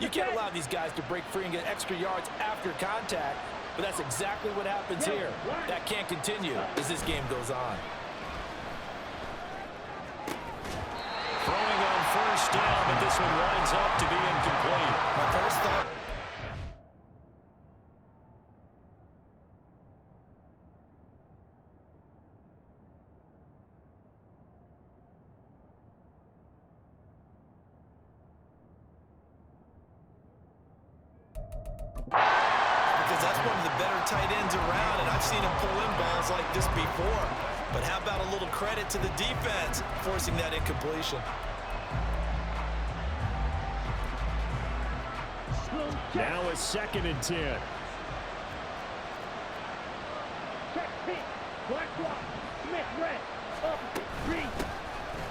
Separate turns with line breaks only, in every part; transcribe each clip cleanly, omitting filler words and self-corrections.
You can't allow these guys to break free and get extra yards after contact, but that's exactly what happens here. That can't continue as this game goes on.
Throwing on first down, but this one winds up to be incomplete.
My first thought. Because that's one of the better tight ends around, and I've seen him pull in balls like this before. But how about a little credit to the defense forcing that incompletion?
Now it's 2nd and 10.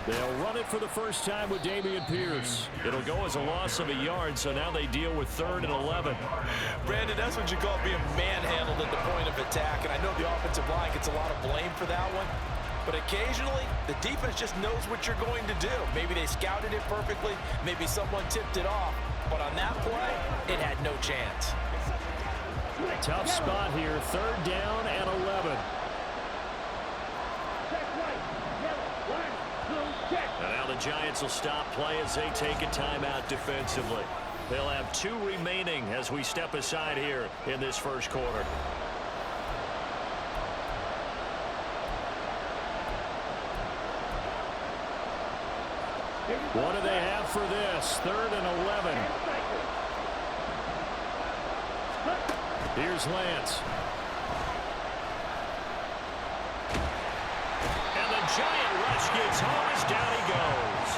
They'll run it for the first time with Dameon Pierce. It'll go as a loss of a yard, so now they deal with 3rd and 11.
Brandon, that's what you call being manhandled at the point of attack, and I know the offensive line gets a lot of blame for that one, but occasionally the defense just knows what you're going to do. Maybe they scouted it perfectly, maybe someone tipped it off, but on that play, it had no chance.
Tough spot here, 3rd down and 11. And now the Giants will stop play as they take a timeout defensively. They'll have 2 remaining as we step aside here in this first quarter. What do they have for this? 3rd and 11. Here's Lance. And the Giant rush gets home as down he goes.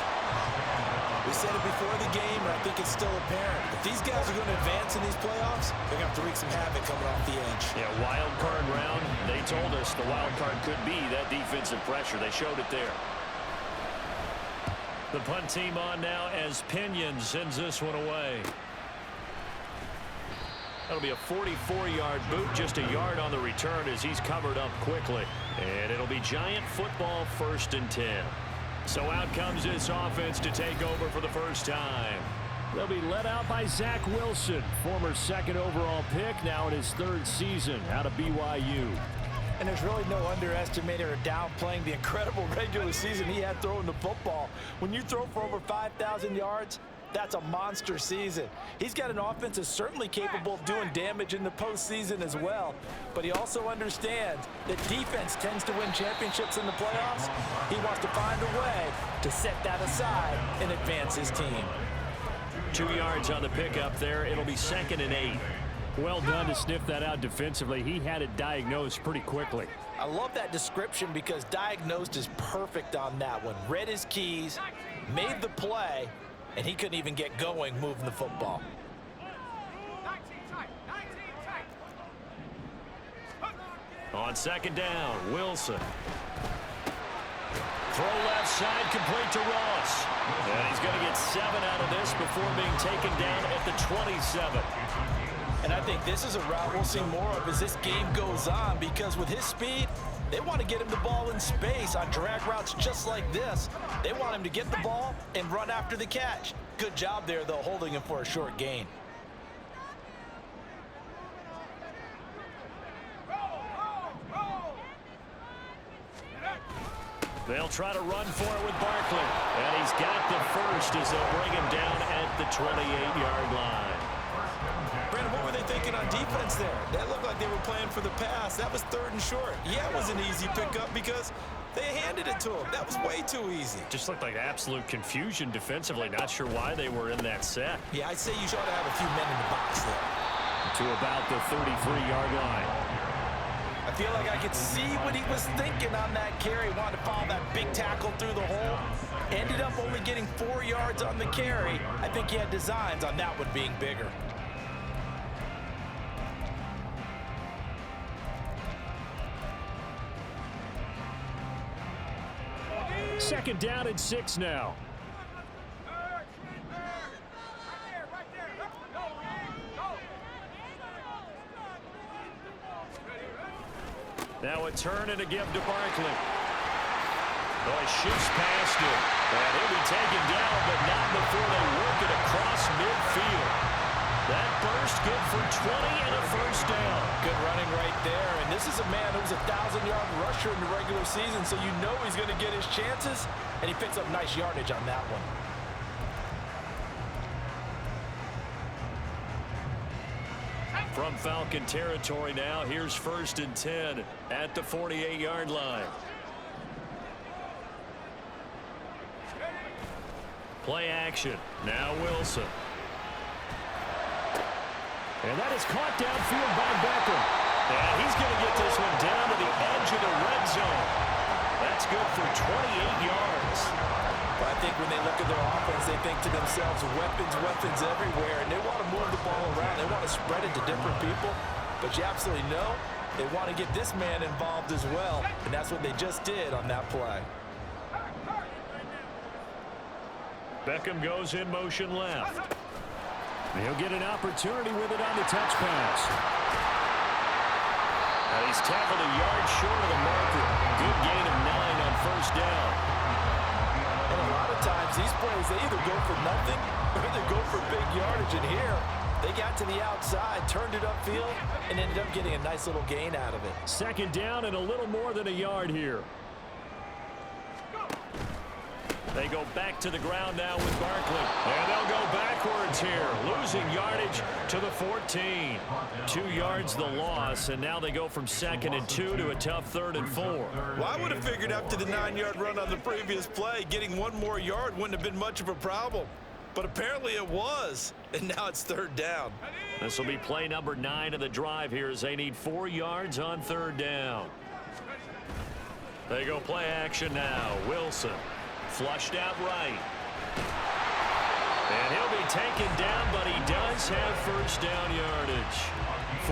We said it before the game, and I think it's still apparent. If these guys are going to advance in these playoffs, they're going to have to wreak some havoc coming off the edge.
Yeah, wild card round. They told us the wild card could be that defensive pressure. They showed it there. The punt team on now as Pinion sends this one away. That'll be a 44-yard boot, just a yard on the return as he's covered up quickly. And it'll be Giant football 1st and 10. So out comes this offense to take over for the first time. They'll be led out by Zach Wilson, former 2nd overall pick, now in his 3rd season out of BYU.
And there's really no underestimating or downplaying the incredible regular season he had throwing the football. When you throw for over 5,000 yards, that's a monster season. He's got an offense that's certainly capable of doing damage in the postseason as well. But he also understands that defense tends to win championships in the playoffs. He wants to find a way to set that aside and advance his team.
2 yards on the pickup there. It'll be 2nd and 8. Well done to sniff that out defensively. He had it diagnosed pretty quickly.
I love that description because diagnosed is perfect on that one. Read his keys, made the play, and he couldn't even get going moving the football.
On 2nd down, Wilson. Throw left side, complete to Ross. And he's going to get 7 out of this before being taken down at the 27.
And I think this is a route we'll see more of as this game goes on, because with his speed, they want to get him the ball in space on drag routes just like this. They want him to get the ball and run after the catch. Good job there, though, holding him for a short gain.
They'll try to run for it with Barkley. And he's got the first as they'll bring him down at the 28-yard line.
Brandon, what were they thinking on defense there? That looked like they were playing for the pass. That was 3rd and short. Yeah, it was an easy pickup because they handed it to him. That was way too easy.
Just looked like absolute confusion defensively. Not sure why they were in that set.
Yeah, I'd say you should have a few men in the box there.
To about the 33-yard line.
I feel like I could see what he was thinking on that carry. Wanted to follow that big tackle through the hole. Ended up only getting 4 yards on the carry. I think he had designs on that one being bigger.
Second down and 6 now. Now a turn and a give to Barkley. Oh, he shoots past him. And he'll be taken down, but not before they work it across midfield. first, good for 20 and a first down.
Good running right there. And this is a man who was a 1,000-yard rusher in the regular season, so you know he's going to get his chances, and he picks up nice yardage on that one.
From Falcon territory now, here's 1st and 10 at the 48-yard line. Play action. Now Wilson. And that is caught downfield by Beckham. And he's going to get this one down to the edge of the red zone. That's good for 28 yards.
But I think when they look at their offense, they think to themselves, weapons, weapons everywhere. And they want to move the ball around. They want to spread it to different people. But you absolutely know they want to get this man involved as well. And that's what they just did on that play.
Beckham goes in motion left. He'll get an opportunity with it on the touch pass. And he's tackled a yard short of the marker. Good gain of 9 on first down.
And a lot of times these plays, they either go for nothing or they go for big yardage. And here, they got to the outside, turned it upfield, and ended up getting a nice little gain out of it.
2nd down and a little more than a yard here. They go back to the ground now with Barkley. And they'll go backwards here, losing yardage to the 14. 2 yards the loss, and now they go from 2nd and 2 to a tough 3rd and 4.
Well, I would have figured after the 9-yard run on the previous play, getting 1 more yard wouldn't have been much of a problem. But apparently it was, and now it's 3rd down.
This will be play number 9 of the drive here as they need 4 yards on 3rd down. They go play action now. Wilson. Flushed out right. And he'll be taken down, but he does have first down yardage.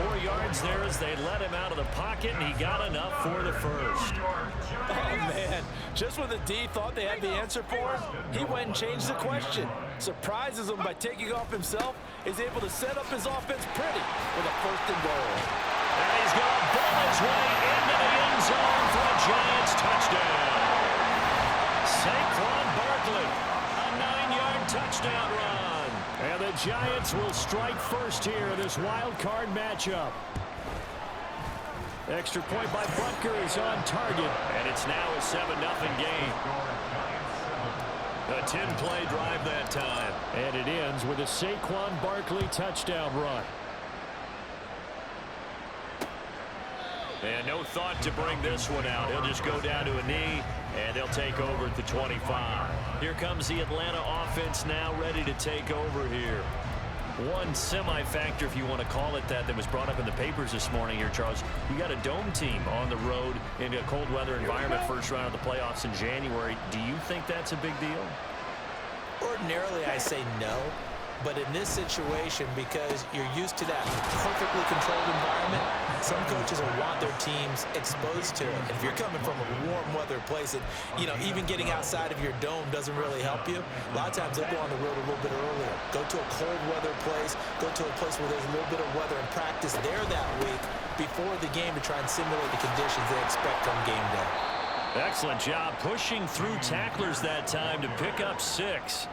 4 yards there as they let him out of the pocket, and he got enough for the first.
Oh, man. Just when the D thought they had the answer for him, he went and changed the question. Surprises him by taking off himself, is able to set up his offense pretty with a 1st and goal.
And he's going to ball his way into the end zone for a Giants touchdown. Saquon Barkley, a 9-yard touchdown run. And the Giants will strike first here in this wild card matchup. Extra point by Butker is on target. And it's now a 7-0 game. A 10-play drive that time. And it ends with a Saquon Barkley touchdown run. And no thought to bring this one out. He'll just go down to a knee, and they'll take over at the 25. Here comes the Atlanta offense now ready to take over here. One semi-factor, if you want to call it that was brought up in the papers this morning here, Charles. You got a dome team on the road in a cold weather environment, first round of the playoffs in January. Do you think that's a big deal?
Ordinarily, I say no. But in this situation, because you're used to that perfectly controlled environment, some coaches will want their teams exposed to it. And if you're coming from a warm weather place and, even getting outside of your dome doesn't really help you, a lot of times they'll go on the road a little bit earlier. Go to a cold weather place, go to a place where there's a little bit of weather and practice there that week before the game to try and simulate the conditions they expect on game day.
Excellent job pushing through tacklers that time to pick up 6.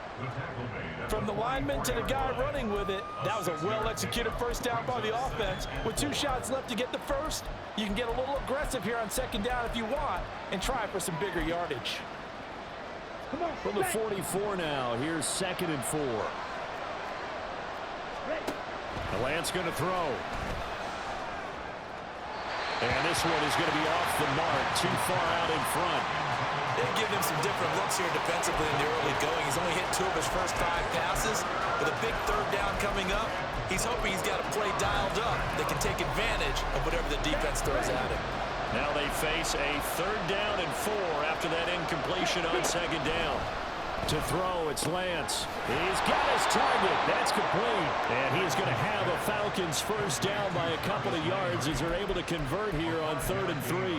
From the lineman to the guy running with it, that was a well-executed first down by the offense. With 2 shots left to get the first, you can get a little aggressive here on 2nd down if you want and try for some bigger yardage.
From the 44 now, here's 2nd and 4. Lance going to throw. And this one is going to be off the mark, too far out in front.
They've given him some different looks here defensively in the early going. He's only hit 2 of his first 5 passes. With a big 3rd down coming up, he's hoping he's got a play dialed up that can take advantage of whatever the defense throws at him.
Now they face a 3rd down and 4 after that incompletion on 2nd down. To throw, it's Lance. He's got his target. That's complete. And he's going to have a Falcons first down by a couple of yards as they're able to convert here on 3rd and 3.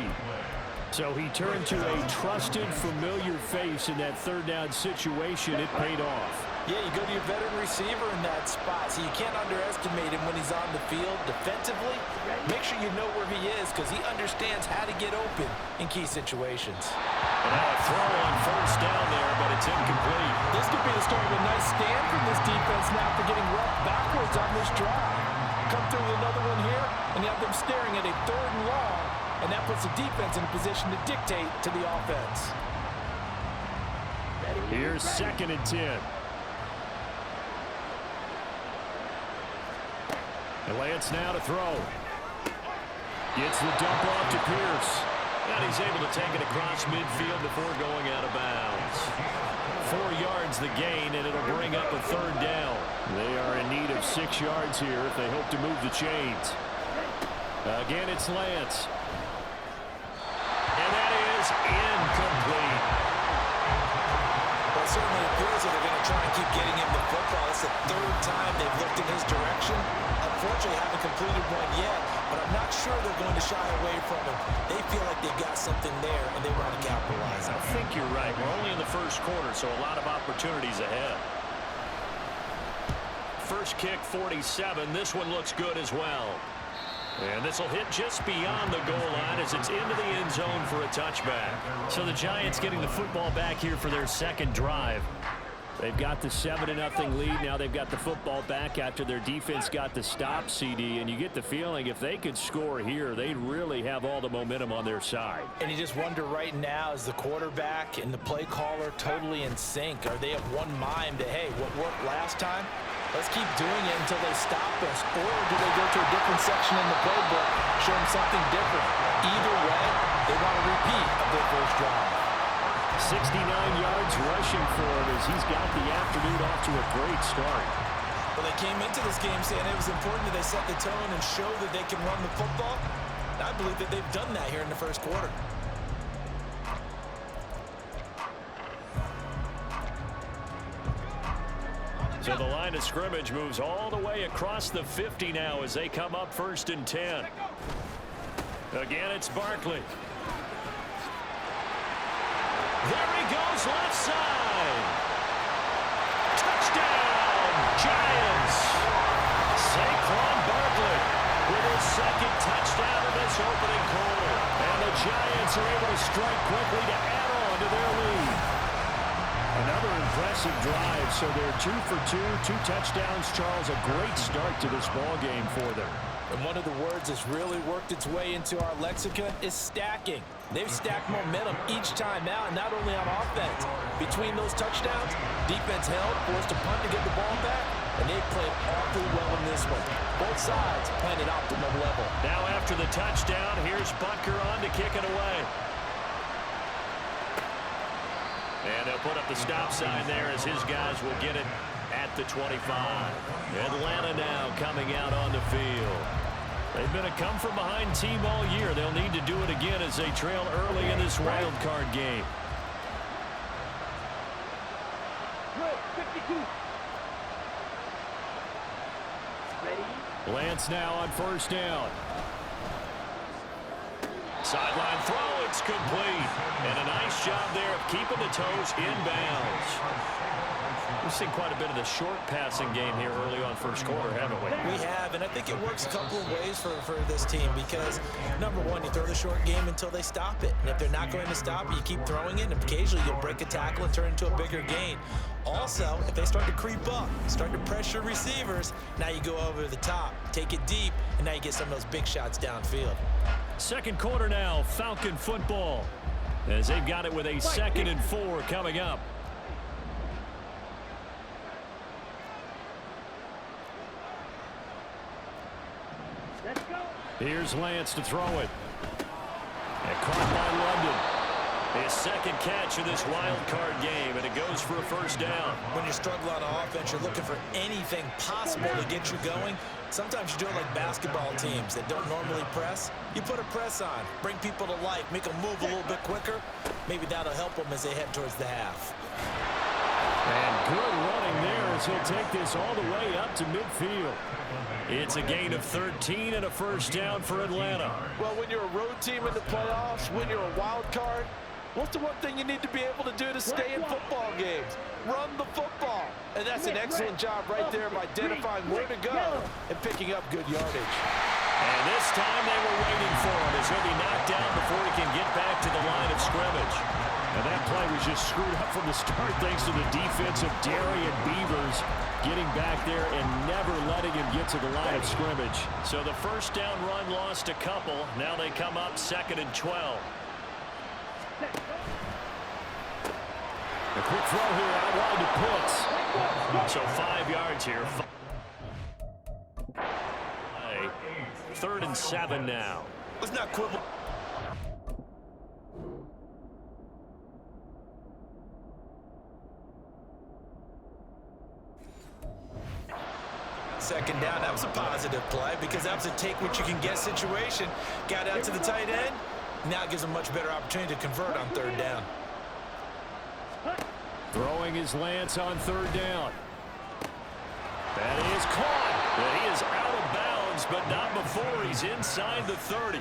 So he turned to a trusted, familiar face in that 3rd down situation. It paid off.
Yeah, you go to your veteran receiver in that spot, so you can't underestimate him when he's on the field defensively. Make sure you know where he is because he understands how to get open in key situations.
And now a throw on first down there, but it's incomplete.
This could be the start of a nice stand from this defense now for getting roughed backwards on this drive. come through with another one here, and you have them staring at a 3rd and long, and that puts the defense in a position to dictate to the offense.
Here's 2nd and 10. And Lance now to throw. Gets the dump off to Pierce. And he's able to take it across midfield before going out of bounds. 4 yards the gain, and it'll bring up a 3rd down. They are in need of 6 yards here if they hope to move the chains. Again, it's Lance. And that is incomplete.
Well, it certainly appears that they're going to try and keep getting him the football. It's the 3rd time they've looked in his direction. Unfortunately, haven't completed one yet, but I'm not sure they're going to shy away from him. They feel like they've got something there, and they want to capitalize.
I think you're right. We're only in the 1st quarter, so a lot of opportunities ahead. First kick, 47. This one looks good as well. And this will hit just beyond the goal line as it's into the end zone for a touchback. So the Giants getting the football back here for their 2nd drive. They've got the 7-0 lead. Now they've got the football back after their defense got the stop, CD. And you get the feeling if they could score here, they'd really have all the momentum on their side.
And you just wonder right now, is the quarterback and the play caller totally in sync? Are they of one mind that, hey, what worked last time? Let's keep doing it until they stop us. Or do they go to a different section in the playbook, show them something different? Either way, they want a repeat of their 1st drive.
69 yards rushing for him as he's got the afternoon off to a great start.
Well, they came into this game saying it was important that they set the tone and show that they can run the football. I believe that they've done that here in the 1st quarter.
So the line of scrimmage moves all the way across the 50 now as they come up 1st and 10. Again, it's Barkley. There he goes, left side. Touchdown, Giants. Saquon Barkley with his 2nd touchdown of this opening quarter. And the Giants are able to strike quickly to add on to their lead. Another impressive drive, so they're 2 for 2, 2 touchdowns. Charles, a great start to this ball game for them.
And one of the words that's really worked its way into our lexicon is stacking. They've stacked momentum each time out, not only on offense. Between those touchdowns, defense held, forced a punt to get the ball back, and they've played awfully well in this one. Both sides playing at optimum level.
Now after the touchdown, here's Butker on to kick it away. And they'll put up the stop sign there as his guys will get it at the 25. Atlanta now coming out on the field. They've been a come-from-behind team all year. They'll need to do it again as they trail early in this wild card game. Lance now on 1st down. Sideline throw, it's complete. And a nice job there of keeping the toes inbounds. We've seen quite a bit of the short passing game here early on 1st quarter, haven't we?
We have, and I think it works a couple of ways for this team because, number one, you throw the short game until they stop it. And if they're not going to stop it, you keep throwing it, and occasionally you'll break a tackle and turn it into a bigger gain. Also, if they start to creep up, start to pressure receivers, now you go over the top, take it deep, and now you get some of those big shots downfield.
2nd quarter now, Falcon football, as they've got it with a 2nd and 4 coming up. Here's Lance to throw it. And caught by London. His 2nd catch of this wild card game, and it goes for a 1st down.
When you struggle on offense, you're looking for anything possible to get you going. Sometimes you do it like basketball teams that don't normally press. You put a press on, bring people to life, make them move a little bit quicker. Maybe that'll help them as they head towards the half.
And good running there as he'll take this all the way up to midfield. It's a gain of 13 and a 1st down for Atlanta.
Well, when you're a road team in the playoffs, when you're a wild card, what's the one thing you need to be able to do to stay in football games? Run the football. And that's an excellent job right there of identifying where to go and picking up good yardage.
And this time they were waiting for him as he'll be knocked down before he can get back to the line of scrimmage. And that play was just screwed up from the start thanks to the defense of Darian Beavers getting back there and never letting him get to the line of scrimmage. So the first down run lost a couple. Now they come up 2nd and 12. A quick throw here out wide to Pitts. So 5 yards here. 3rd and 7 now.
Let's not quibble. Second down, that was a positive play because that was a take-what-you-can-get situation. Got out to the tight end. Now it gives them a much better opportunity to convert on 3rd down.
Throwing is Lance on 3rd down. That is caught. But he is out of bounds, but not before he's inside the 30.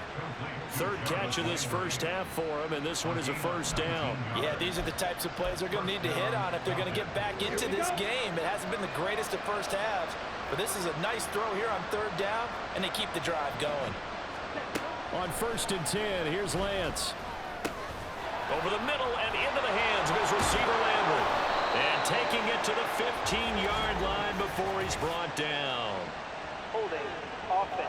3rd catch of this first half for him, and this one is a first down.
Yeah, these are the types of plays they're going to need to hit on if they're going to get back into this game. It hasn't been the greatest of first halves, but this is a nice throw here on 3rd down, and they keep the drive going.
On 1st and 10, here's Lance. Over the middle and into the hands of his receiver Landry. And taking it to the 15-yard line before he's brought down.
Holding offense.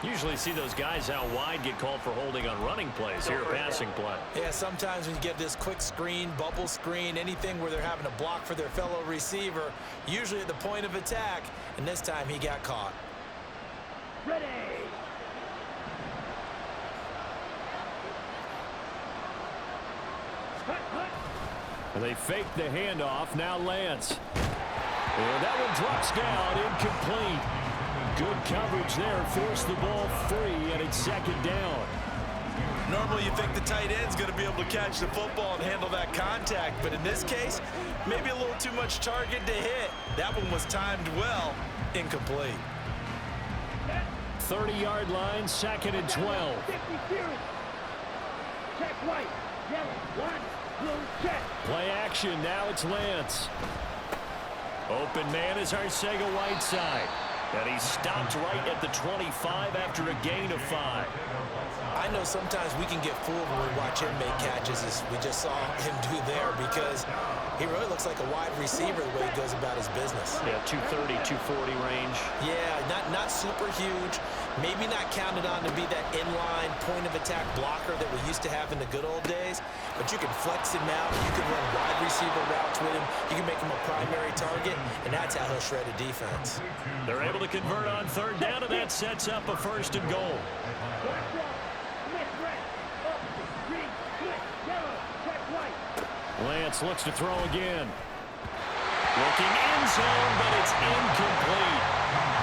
Usually see those guys out wide get called for holding on running plays. Here, a passing play.
Yeah, sometimes when you get this quick screen, bubble screen, anything where they're having to block for their fellow receiver, usually at the point of attack, and this time he got caught.
Ready.
They fake the handoff. Now Lance. And that one drops down, incomplete. Good coverage there. Forced the ball free, and it's 2nd down.
Normally you think the tight end's going to be able to catch the football and handle that contact, but in this case, maybe a little too much target to hit. That one was timed well. Incomplete.
30-yard line, 2nd and 12.
Check right. Yellow. 1. Blue check.
Play action. Now it's Lance. Open man is Arcega-Whiteside. And he stopped right at the 25 after a gain of 5.
I know sometimes we can get fooled when we watch him make catches, as we just saw him do there, because he really looks like a wide receiver the way he goes about his business.
Yeah, 230, 240 range.
Yeah, not super huge. Maybe not counted on to be that inline point-of-attack blocker that we used to have in the good old days, but you can flex him out. You can run wide receiver routes with him. You can make him a primary target, and that's how he'll shred a defense.
They're able to convert on 3rd down, and that sets up a 1st and goal. Lance looks to throw again. Looking end zone, but it's incomplete.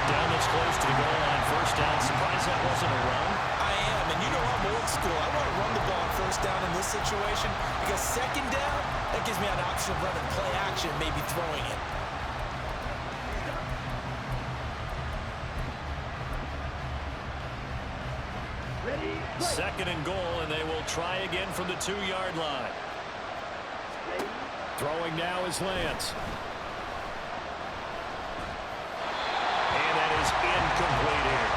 Down this close to the goal line. 1st down. Surprised that wasn't a run.
I am, and you know I'm old school. I want to run the ball on 1st down in this situation because 2nd down, that gives me an option of running play action, maybe throwing it.
Ready.
2nd and goal, and they will try again from the 2-yard line. Throwing now is Lance. And that is incomplete here.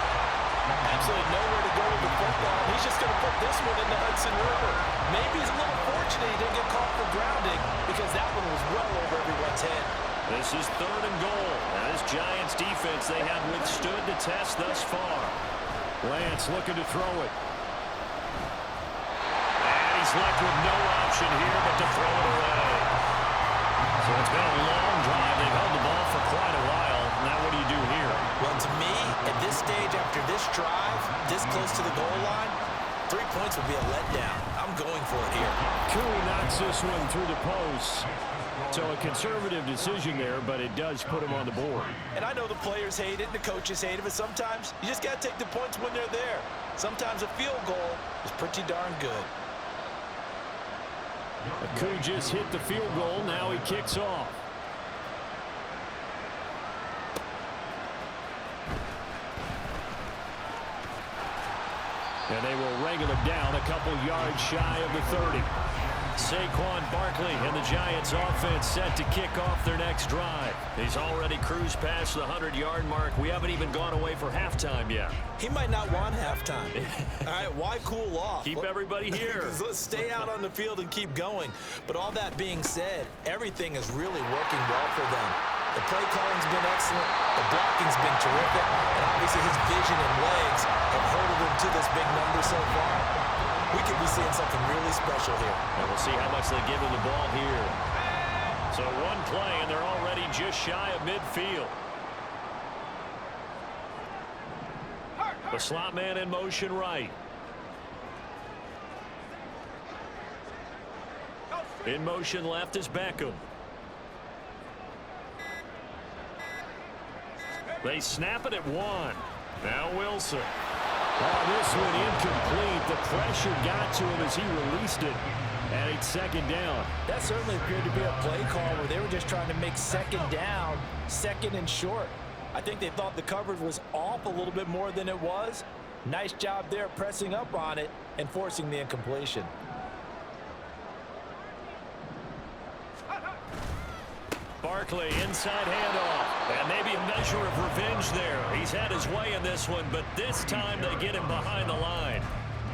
Absolutely nowhere to go with the football. He's just going to put this one in the Hudson River. Maybe he's a little fortunate he didn't get caught for grounding because that one was well over everyone's head.
This is 3rd and goal. Now this Giants defense, they have withstood the test thus far. Lance looking to throw it. And he's left with no option here but to throw it away. So it's been a long drive. They've held the ball for quite a while. Now what do you do here?
Well, to me, at this stage, after this drive, this close to the goal line, 3 points would be a letdown. I'm going for it here.
Cooey knocks this one through the post. So a conservative decision there, but it does put him on the board.
And I know the players hate it and the coaches hate it, but sometimes you just got to take the points when they're there. Sometimes a field goal is pretty darn good.
Coo just hit the field goal. Now he kicks off. And they will wrangle him down a couple yards shy of the 30. Saquon Barkley and the Giants offense set to kick off their next drive. He's already cruised past the 100-yard mark. We haven't even gone away for halftime yet.
He might not want halftime. All right, why cool off?
Keep everybody here.
Let's stay out on the field and keep going. But all that being said, everything is really working well for them. The play calling's been excellent. The blocking's been terrific. And obviously his vision and legs have herded him to this big number so far. We could be seeing something really special here.
And we'll see how much they give him the ball here. So one play, and they're already just shy of midfield. The slot man in motion right. In motion left is Beckham. They snap it at one. Now Wilson. Oh, this one incomplete. The pressure got to him as he released it. And it's second down.
That certainly appeared to be a play call where they were just trying to make second down, second and short. I think they thought the coverage was off a little bit more than it was. Nice job there pressing up on it and forcing the incompletion.
Barkley inside handoff. And maybe a measure of revenge there. He's had his way in this one, but this time they get him behind the line.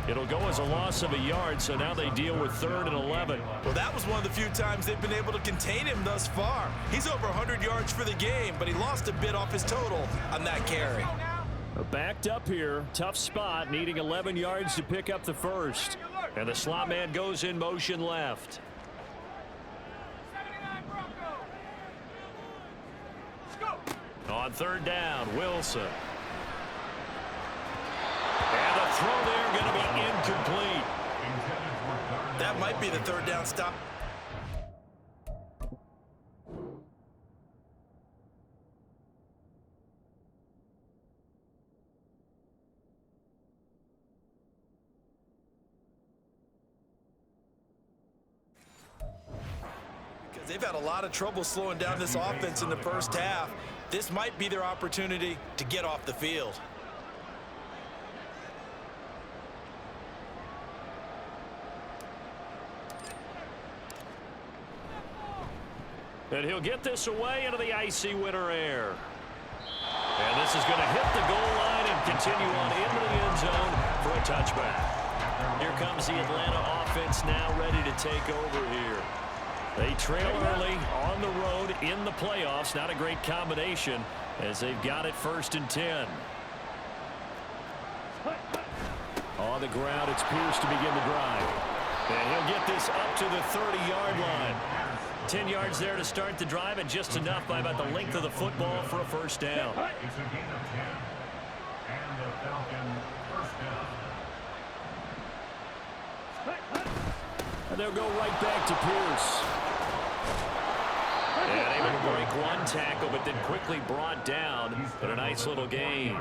It'll go as a loss of a yard, so now they deal with 3rd and 11.
Well, that was one of the few times they've been able to contain him thus far. He's over 100 yards for the game, but he lost a bit off his total on that carry.
Backed up here, tough spot, needing 11 yards to pick up the first. And the slot man goes in motion left. On 3rd down, Wilson. And the throw there going to be incomplete.
That might be the 3rd down stop. Because they've had a lot of trouble slowing down this offense in the first half. This might be their opportunity to get off the field.
And he'll get this away into the icy winter air. And this is going to hit the goal line and continue on into the end zone for a touchback. Here comes the Atlanta offense now ready to take over here. They trail early on the road in the playoffs. Not a great combination as they've got it 1st and 10. On the ground, it's Pierce to begin the drive. And he'll get this up to the 30-yard line. 10 yards there to start the drive, and just enough by about the length of the football for a first down.
It's a gain of 10. And the Falcon first down.
And they'll go right back to Pierce. And able to break one tackle, but then quickly brought down. But a nice little gain.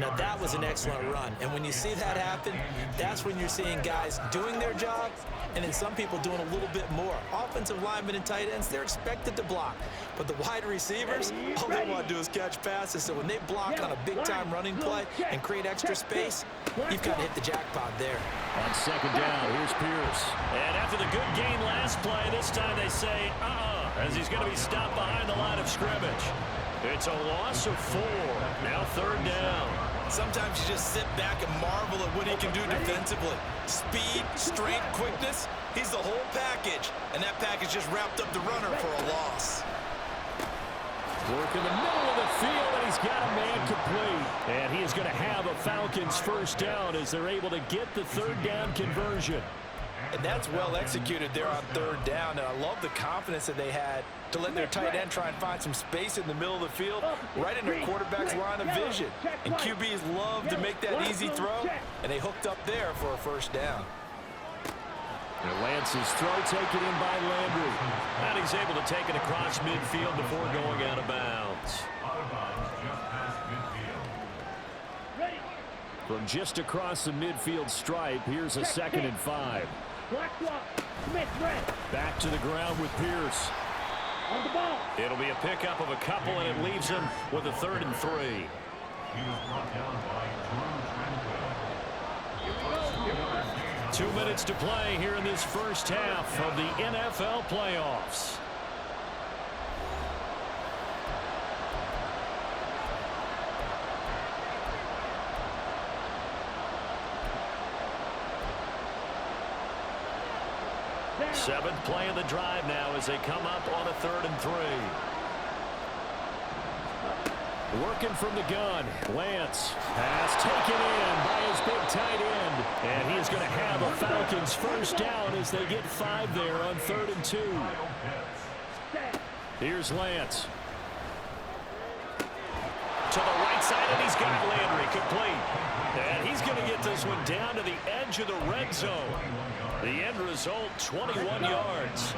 Now that was an excellent run, and when you see that happen, that's when you're seeing guys doing their job and then some people doing a little bit more. Offensive linemen and tight ends, they're expected to block, but the wide receivers, all they want to do is catch passes. So when they block on a big-time running play and create extra space, you've got to hit the jackpot there.
On 2nd down, here's Pierce. And after the good gain last play, this time they say, as he's going to be stopped behind the line of scrimmage. It's a loss of 4. Now 3rd down.
Sometimes you just sit back and marvel at what he can do defensively. Speed, strength, quickness, he's the whole package. And that package just wrapped up the runner for a loss.
Work in the middle of the field, and he's got a man complete. And he is going to have a Falcons first down as they're able to get the 3rd down conversion.
And that's well executed there on 3rd down. And I love the confidence that they had to let their tight end try and find some space in the middle of the field, right in their quarterback's line of vision. And QBs love to make that easy throw, and they hooked up there for a first down.
And Lance's throw taken in by Landry. And he's able to take it across midfield before going out of bounds. From just across the midfield stripe, here's a 2nd and 5. Back to the ground with Pierce.
On the ball.
It'll be a pickup of a couple, and it leaves him with a 3rd and 3.
He was brought down by Drew Tranquil.
2 minutes to play here in this first half of the NFL playoffs. Seventh play of the drive now as they come up on a 3rd and 3. Working from the gun. Lance. Pass taken in by his big tight end. And he is going to have a Falcons first down as they get 5 there on 3rd and 2. Here's Lance. To the right side, and he's got Landry complete. And he's going to get this one down to the edge of the red zone. The end result, 21 yards.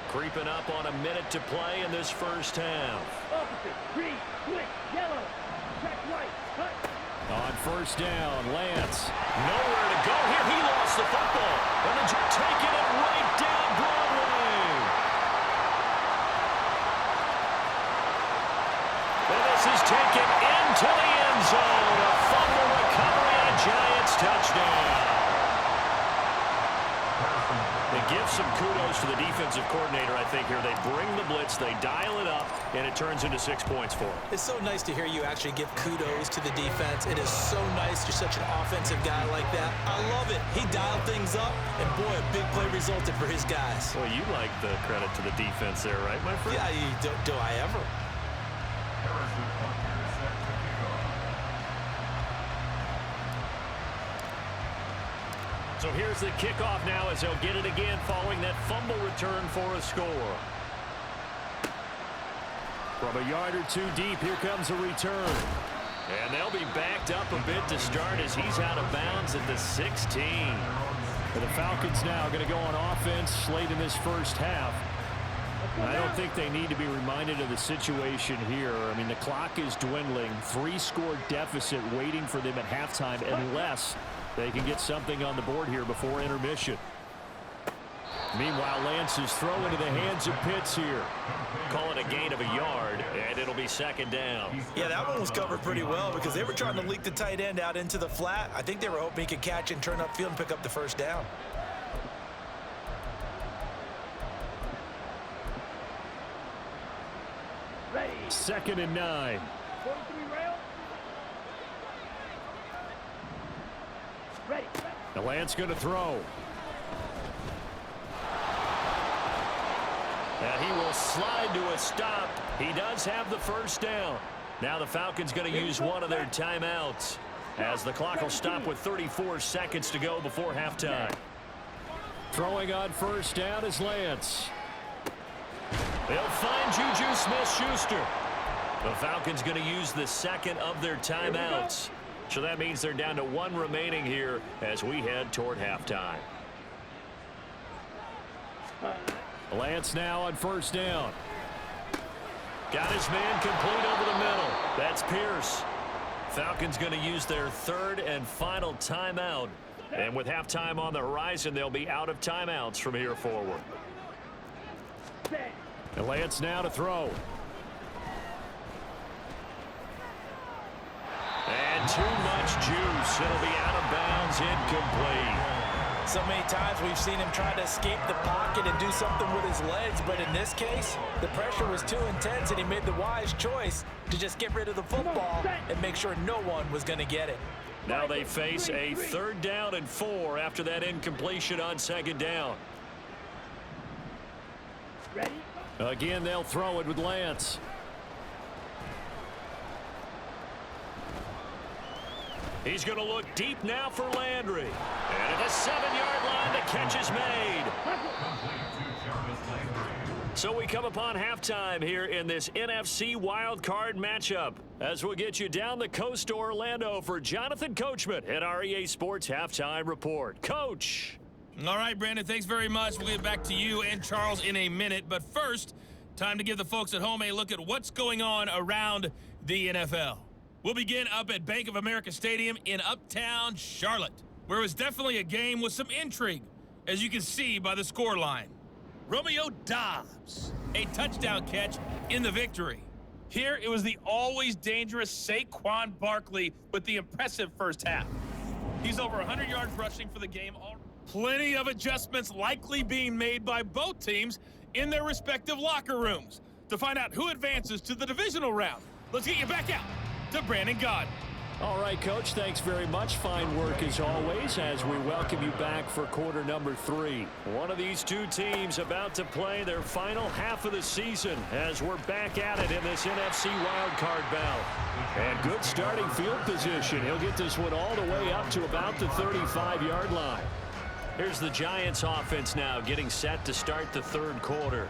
Creeping up on a minute to play in this first half.
Opposite, green, quick, yellow, check right, cut.
On first down, Lance. Nowhere to go here. He lost the football. And they're taking it right down Broadway. And this is taken into the end zone. A fumble recovery and a Giants touchdown. They give some kudos to the defensive coordinator, I think, here. They bring the blitz, they dial it up, and it turns into 6 points for them.
It's so nice to hear you actually give kudos to the defense. It is so nice. You're such an offensive guy like that. I love it. He dialed things up, and boy, a big play resulted for his guys.
Well, you like the credit to the defense there, right, my friend?
Yeah, do I ever?
So here's the kickoff now as they'll get it again following that fumble return for a score. From a yard or 2 deep, here comes a return. And they'll be backed up a bit to start as he's out of bounds at the 16. And the Falcons now going to go on offense late in this first half. I don't think they need to be reminded of the situation here. I mean, the clock is dwindling. 3-score deficit waiting for them at halftime unless they can get something on the board here before intermission. Meanwhile, Lance's throw into the hands of Pitts here. Call it a gain of a yard, and it'll be 2nd down.
Yeah, that one was covered pretty well because they were trying to leak the tight end out into the flat. I think they were hoping he could catch and turn upfield and pick up the first down.
Ready.
2nd and 9.
43 rail. Ready.
The Lance going to throw. And he will slide to a stop. He does have the first down. Now the Falcons going to use one of their timeouts as the clock will stop with 34 seconds to go before halftime. Throwing on first down is Lance. They'll find Juju Smith-Schuster. The Falcons going to use the second of their timeouts. So that means they're down to 1 remaining here as we head toward halftime. Lance now on first down. Got his man complete over the middle. That's Pierce. Falcons going to use their 3rd and final timeout. And with halftime on the horizon, they'll be out of timeouts from here forward. And Lance now to throw. And too much juice. It'll be out of bounds, incomplete.
So many times we've seen him try to escape the pocket and do something with his legs, but in this case, the pressure was too intense and he made the wise choice to just get rid of the football and make sure no one was going to get it.
Now they face a 3rd down and 4 after that incompletion on 2nd down.
Ready.
Again, they'll throw it with Lance. He's going to look deep now for Landry. And at the 7-yard line, the catch is made. So we come upon halftime here in this NFC Wildcard matchup as we'll get you down the coast to Orlando for Jonathan Coachman at our EA Sports Halftime Report. Coach.
All right, Brandon, thanks very much. We'll get back to you and Charles in a minute. But first, time to give the folks at home a look at what's going on around the NFL. We'll begin up at Bank of America Stadium in Uptown Charlotte, where it was definitely a game with some intrigue, as you can see by the scoreline. Romeo Doubs, a touchdown catch in the victory. Here, it was the always dangerous Saquon Barkley with the impressive first half. He's over 100 yards rushing for the game already. Plenty of adjustments likely being made by both teams in their respective locker rooms. To find out who advances to the divisional round, let's get you back out to Brandon Gaudin.
All right, Coach, thanks very much. Fine work as always as we welcome you back for quarter number 3. One of these two teams about to play their final half of the season as we're back at it in this NFC Wildcard bout. And good starting field position. He'll get this one all the way up to about the 35-yard line. Here's the Giants offense now getting set to start the third quarter.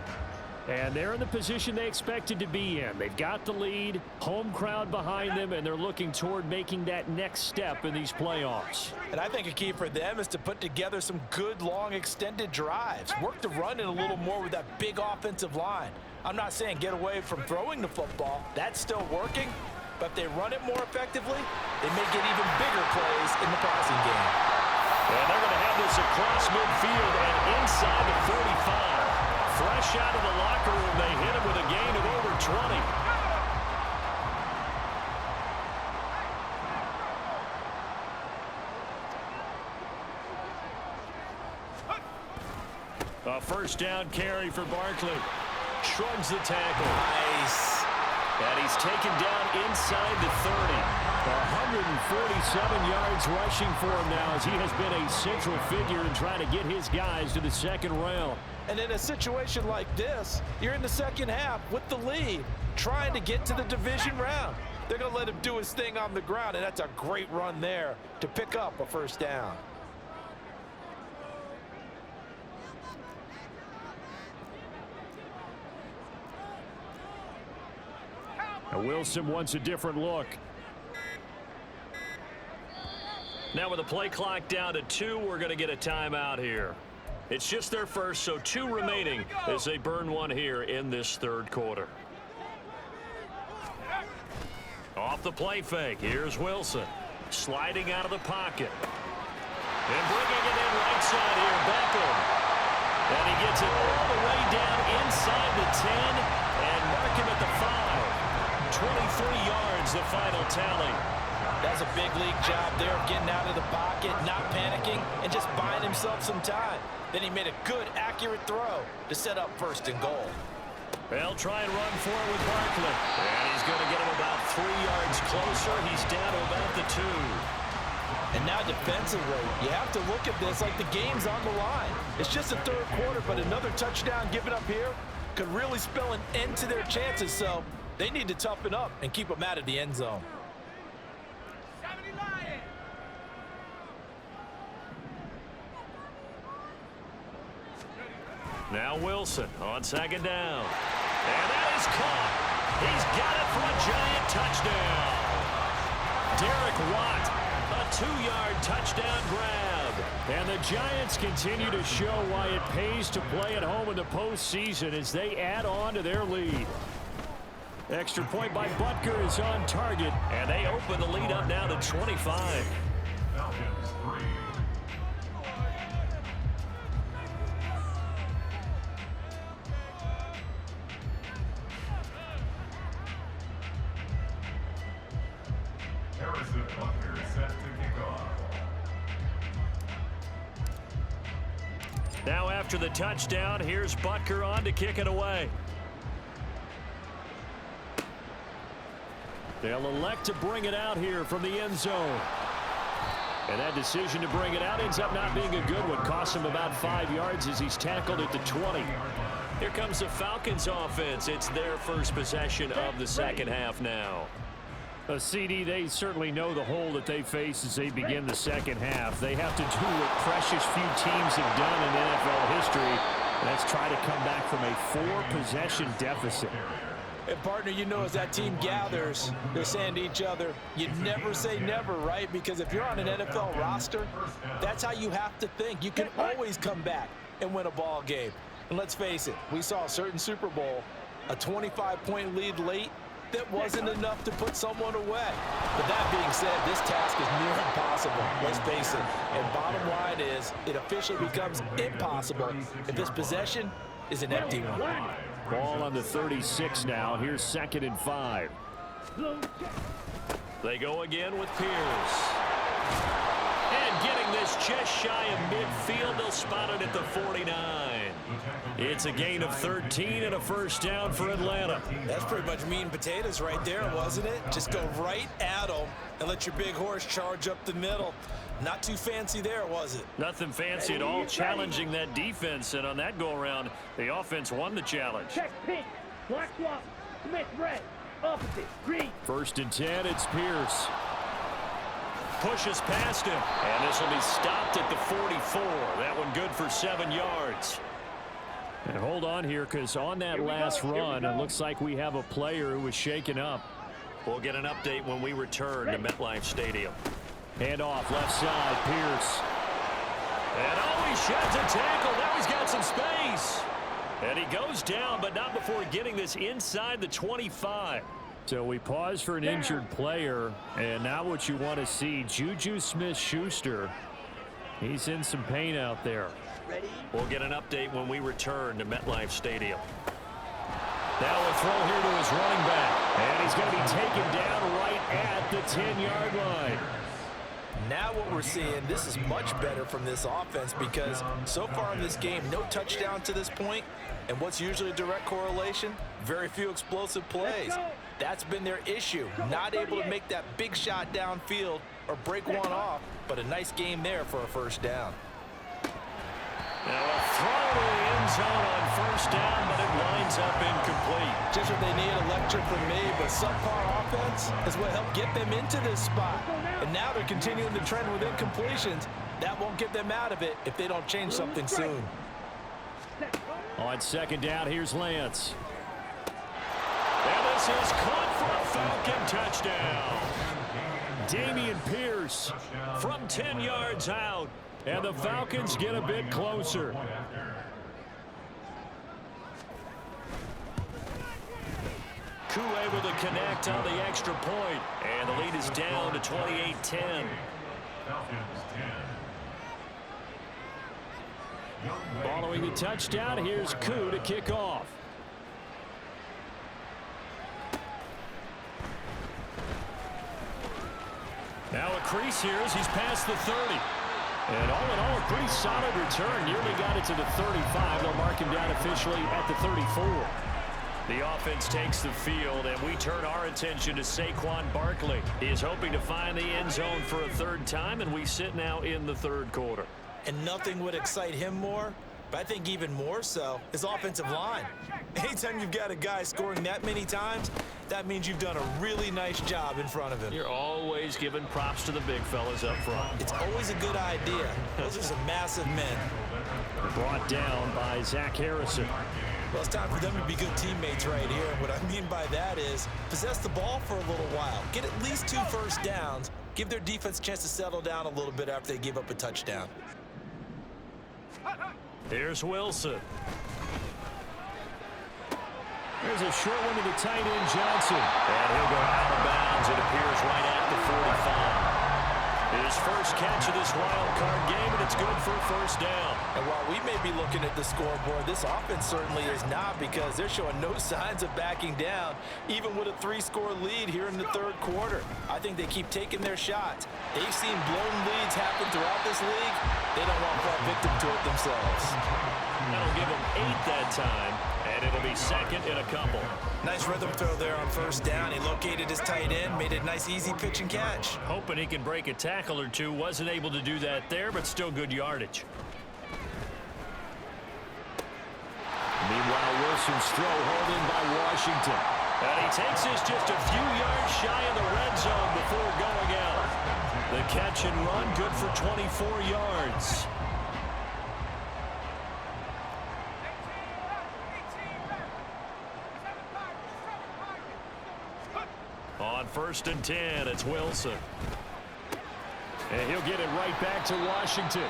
And they're in the position they expected to be in. They've got the lead, home crowd behind them, and they're looking toward making that next step in these playoffs.
And I think a key for them is to put together some good, long, extended drives. Work the run in a little more with that big offensive line. I'm not saying get away from throwing the football. That's still working. But if they run it more effectively, they may get even bigger plays in the passing game.
And they're going to have this across midfield and inside the 35. Fresh out of the locker room, they hit him with a gain of over 20. A first down carry for Barkley. Shrugs the tackle.
Nice.
And he's taken down inside the 30. 147 yards rushing for him now as he has been a central figure in trying to get his guys to the second round.
And in a situation like this, you're in the second half with the lead, trying to get to the division round. They're going to let him do his thing on the ground, and that's a great run there to pick up a first down.
Now Wilson wants a different look. Now with the play clock down to 2, we're going to get a timeout here. It's just their first, so 2 remaining as they burn one here in this third quarter. Off the play fake, here's Wilson. Sliding out of the pocket. And bringing it in right side here, Beckham. And he gets it all the way down inside the 10 and mark him at the 5. 23 yards, the final tally.
That's a big league job there of getting out of the pocket, not panicking, and just buying himself some time. Then he made a good, accurate throw to set up first and goal.
They'll try and run for it with Barkley. And he's going to get him about 3 yards closer. He's down to about the 2.
And now defensively, you have to look at this like the game's on the line. It's just the third quarter, but another touchdown given up here could really spell an end to their chances. So they need to toughen up and keep them out of the end zone.
Now Wilson on second down. And that is caught. He's got it for a giant touchdown. Derek Watt, a 2-yard touchdown grab. And the Giants continue to show why it pays to play at home in the postseason as they add on to their lead. Extra point by Butker is on target. And they open the lead up now to 25.
Falcons 3.
Now after the touchdown, here's Butker on to kick it away. They'll elect to bring it out here from the end zone. And that decision to bring it out ends up not being a good one. Costs him about 5 yards as he's tackled at the 20. Here comes the Falcons offense. It's their first possession of the second half now. A CD, they certainly know the hole that they face as they begin the second half. They have to do what precious few teams have done in NFL history. And that's try to come back from a 4-possession deficit.
And partner, you know, as that team gathers, they're saying to each other, you never say never, right? Because if you're on an NFL roster, that's how you have to think. You can always come back and win a ball game. And let's face it, we saw a certain Super Bowl, a 25-point lead late, that wasn't enough to put someone away. But that being said, this task is near impossible, let's face it. And bottom line is, it officially becomes impossible if this possession is an empty one.
Ball on the 36 now. Here's 2nd and 5. They go again with Pierce. And And getting this just shy of midfield, they'll spot it at the 49. It's a gain of 13 and a first down for Atlanta.
That's pretty much meat and potatoes right there, wasn't it? Just go right at them and let your big horse charge up the middle. Not too fancy there, was it?
Nothing fancy at all, challenging that defense. And on that go-around, the offense won the challenge.
Check pink. Black swap. Smith red. Opposite. Green.
1st and 10, it's Pierce. Pushes past him. And this will be stopped at the 44. That one good for 7 yards. And hold on here, because on that last run, it looks like we have a player who was shaken up. We'll get an update when we return to MetLife Stadium. Hand off, left side, Pierce. And he sheds a tackle. Now he's got some space. And he goes down, but not before getting this inside the 25. So we pause for an injured player, and now what you want to see, Juju Smith-Schuster. He's in some pain out there. We'll get an update when we return to MetLife Stadium. Now a throw here to his running back. And he's going to be taken down right at the 10-yard line.
Now what we're seeing, this is much better from this offense because so far in this game, no touchdown to this point. And what's usually a direct correlation? Very few explosive plays. That's been their issue. Not able to make that big shot downfield or break one off, but a nice game there for a first down.
Now a throw to the end zone on first down, but it winds up incomplete.
Just what they need, electric from me, but subpar offense is what helped get them into this spot. And now they're continuing the trend with incompletions. That won't get them out of it if they don't change something soon.
On 2nd down, here's Lance. And this is caught for a Falcon touchdown. Dameon Pierce from 10 yards out. And the Falcons get a bit closer. Koo able to connect on the extra point. And the lead is down to 28-10. Following the touchdown, here's Koo to kick off. Now a crease here as he's past the 30. And all in all, a pretty solid return. Nearly got it to the 35. They'll mark him down officially at the 34. The offense takes the field, and we turn our attention to Saquon Barkley. He is hoping to find the end zone for a 3rd time, and we sit now in the 3rd quarter.
And nothing would excite him more, but I think even more so, his offensive line. Anytime you've got a guy scoring that many times, that means you've done a really nice job in front of him.
You're always giving props to the big fellas up front.
It's always a good idea. Those are some massive men.
Brought down by Zach Harrison.
Well, it's time for them to be good teammates right here. And what I mean by that is possess the ball for a little while. Get at least 2 first downs. Give their defense a chance to settle down a little bit after they give up a touchdown.
Here's Wilson. There's a short one to the tight end, Johnson. And he'll go out of bounds. It appears right at the 45. His first catch of this wild card game, and it's good for a first down.
And while we may be looking at the scoreboard, this offense certainly is not because they're showing no signs of backing down, even with a 3-score lead here in the 3rd quarter. I think they keep taking their shots. They've seen blown leads happen throughout this league. They don't want to fall victim to it themselves.
That'll give them 8 that time, and it'll be 2nd and a couple.
Nice rhythm throw there on first down. He located his tight end, made it a nice, easy pitch and catch.
Hoping he can break a tackle or two. Wasn't able to do that there, but still good yardage. Meanwhile, Wilson's throw hauled in by Washington. And he takes this just a few yards shy of the red zone before going out. The catch and run, good for 24 yards. On 1st and 10, it's Wilson. And he'll get it right back to Washington.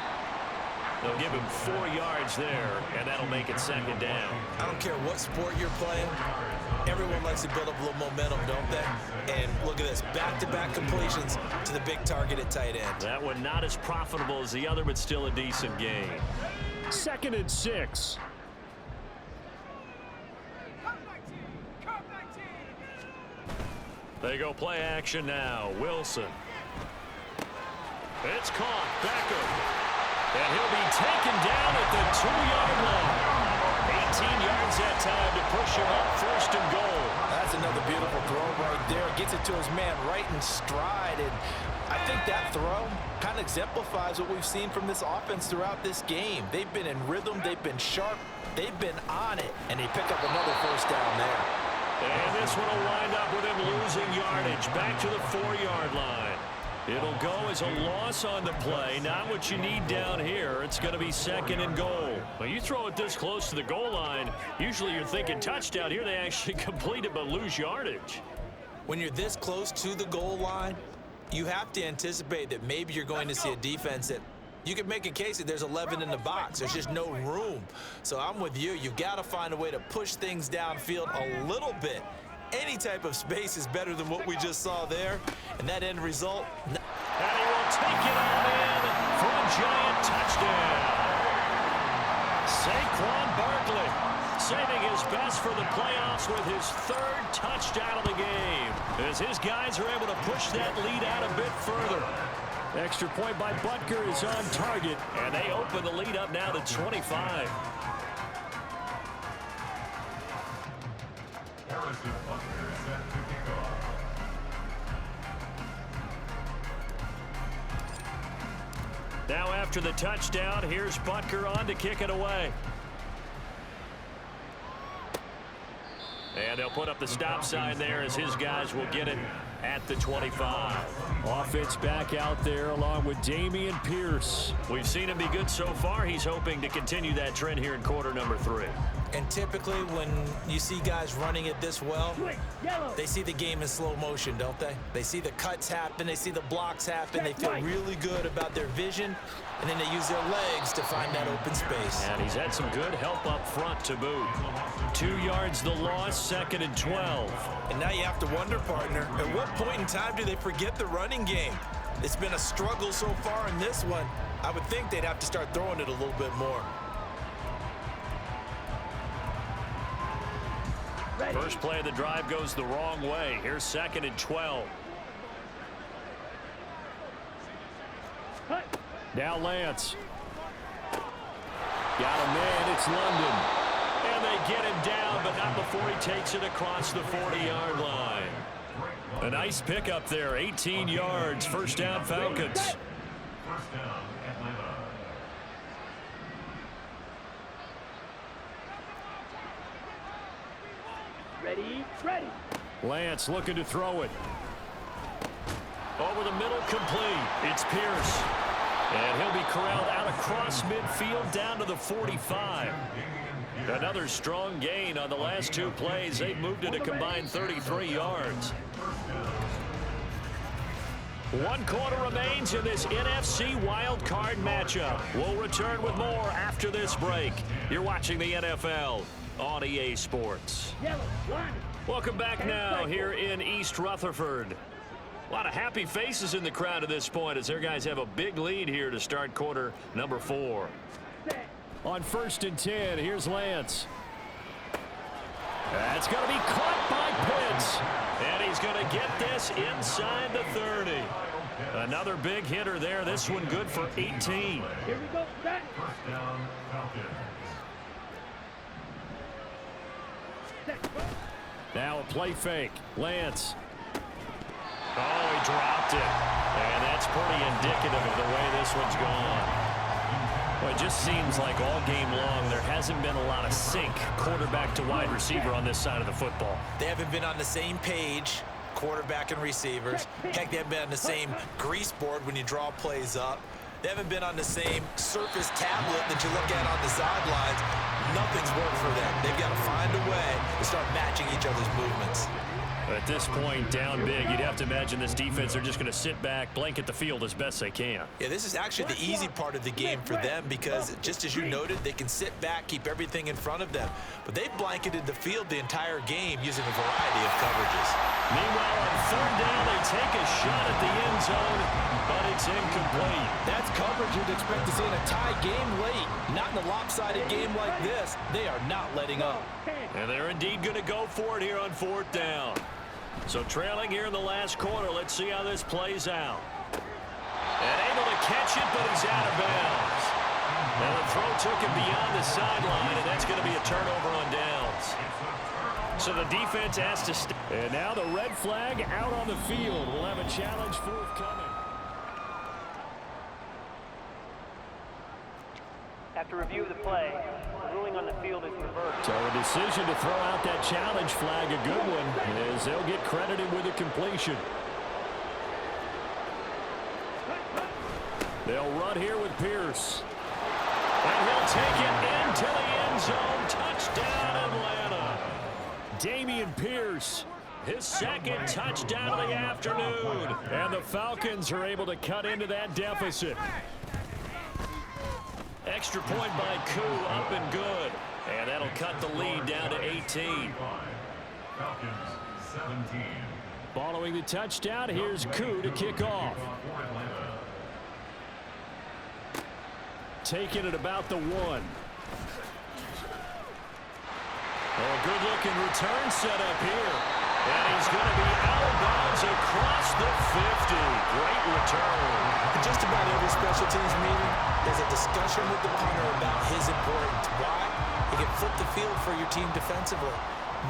They'll give him 4 yards there, and that'll make it 2nd down.
I don't care what sport you're playing. Everyone likes to build up a little momentum, don't they? And look at this, back-to-back completions to the big target at tight end.
That one not as profitable as the other, but still a decent gain. 2nd and 6. They go play action now. Wilson. It's caught. Beckham. And he'll be taken down at the 2-yard line. 18 yards that time to push him up 1st and goal.
That's another beautiful throw right there. Gets it to his man right in stride. And I think that throw kind of exemplifies what we've seen from this offense throughout this game. They've been in rhythm. They've been sharp. They've been on it. And they pick up another 1st down there.
And this one will wind up with him losing yardage. Back to the 4-yard line. It'll go as a loss on the play. Not what you need down here. It's going to be 2nd and goal. Well, you throw it this close to the goal line, usually you're thinking touchdown. Here they actually complete it but lose yardage.
When you're this close to the goal line, you have to anticipate that maybe you're going to see a defense that you could make a case that there's 11 in the box. There's just no room. So I'm with you. You've got to find a way to push things downfield a little bit. Any type of space is better than what we just saw there. And that end result.
And he will take it on in for a giant touchdown. Saquon Barkley saving his best for the playoffs with his 3rd touchdown of the game. As his guys are able to push that lead out a bit further. Extra point by Butker is on target. And they open the lead up now to 25.
Harrison Butker set to kick off.
Now after the touchdown, here's Butker on to kick it away. And they'll put up the stop sign there as his guys will get it at the 25. Offense back out there along with Dameon Pierce. We've seen him be good so far. He's hoping to continue that trend here in quarter number 3.
And typically when you see guys running it this well, they see the game in slow motion, don't they? They see the cuts happen. They see the blocks happen. They feel really good about their vision. And then they use their legs to find that open space.
And he's had some good help up front to boot. 2 yards the loss, 2nd and 12.
And now you have to wonder, partner, at what point in time do they forget the running game? It's been a struggle so far in this one. I would think they'd have to start throwing it a little bit more.
First play of the drive goes the wrong way. Here's 2nd and 12. Now Lance. Got a man. It's London. And they get him down, but not before he takes it across the 40-yard line. A nice pickup there. 18 yards. 1st down, Falcons.
1st down, Atlanta.
Ready.
Lance looking to throw it. Over the middle, complete. It's Pierce. And he'll be corralled out across midfield down to the 45. Another strong gain on the last 2 plays. They've moved it a combined 33 yards. 1 quarter remains in this NFC Wildcard matchup. We'll return with more after this break. You're watching the NFL on EA Sports. Welcome back now here in East Rutherford. A lot of happy faces in the crowd at this point as their guys have a big lead here to start quarter number 4. On 1st and 10, here's Lance. That's going to be caught by Pitts. And he's going to get this inside the 30. Another big hitter there. This one good for 18.
Here we go. Back.
1st down, Falcons.
Now a play fake. Lance. Oh, he dropped it. And that's pretty indicative of the way this one's gone. Well, it just seems like all game long there hasn't been a lot of sync quarterback to wide receiver on this side of the football.
They haven't been on the same page, quarterback and receivers. Heck, they haven't been on the same grease board when you draw plays up. They haven't been on the same surface tablet that you look at on the sidelines. Nothing's worked for them. They've got to find a way to start matching each other's movements.
At this point, down big, you'd have to imagine this defense, they're just going to sit back, blanket the field as best they can.
Yeah, this is actually the easy part of the game for them because, just as you noted, they can sit back, keep everything in front of them. But they've blanketed the field the entire game using a variety of coverages.
Meanwhile, on 3rd down, they take a shot at the end zone, but it's incomplete.
That's coverage you'd expect to see in a tie game late. Not in a lopsided game like this. They are not letting up.
And they're indeed going to go for it here on 4th down. So trailing here in the last quarter, let's see how this plays out. And able to to catch it, but he's out of bounds. Now the throw took him beyond the sideline, and that's going to be a turnover on downs. So the defense has to stay. And now the red flag out on the field. We'll have a challenge forthcoming.
After review of the play, the ruling on the field is reversed.
So a decision to throw out that challenge flag, a good one, as they'll get credited with a completion. They'll run here with Pierce. And he'll take it into the end zone. Touchdown, Atlanta. Dameon Pierce, his second touchdown of the afternoon. And the Falcons are able to cut into that deficit. Extra point by Koo, up and good. And that'll cut the lead down to 18.
Falcons 17.
Following the touchdown, here's Koo to kick off. Taking it about the 1. Oh, good-looking return set up here. And he's going to be out of bounds across the 50. Great return.
In just about every special teams meeting, there's a discussion with the punter about his importance. Why? He can flip the field for your team defensively,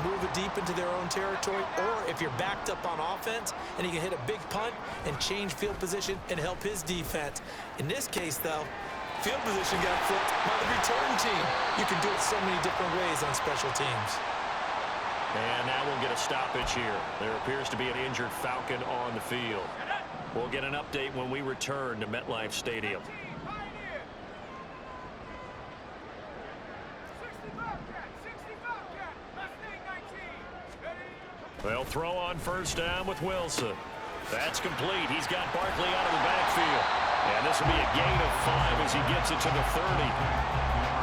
move it deep into their own territory, or if you're backed up on offense, and he can hit a big punt and change field position and help his defense. In this case, though, field position got flipped by the return team. You can do it so many different ways on special teams.
And now we'll get a stoppage here. There appears to be an injured Falcon on the field. We'll get an update when we return to MetLife Stadium. They'll throw on first down with Wilson. That's complete. He's got Barkley out of the backfield. And this will be a gain of 5 as he gets it to the 30.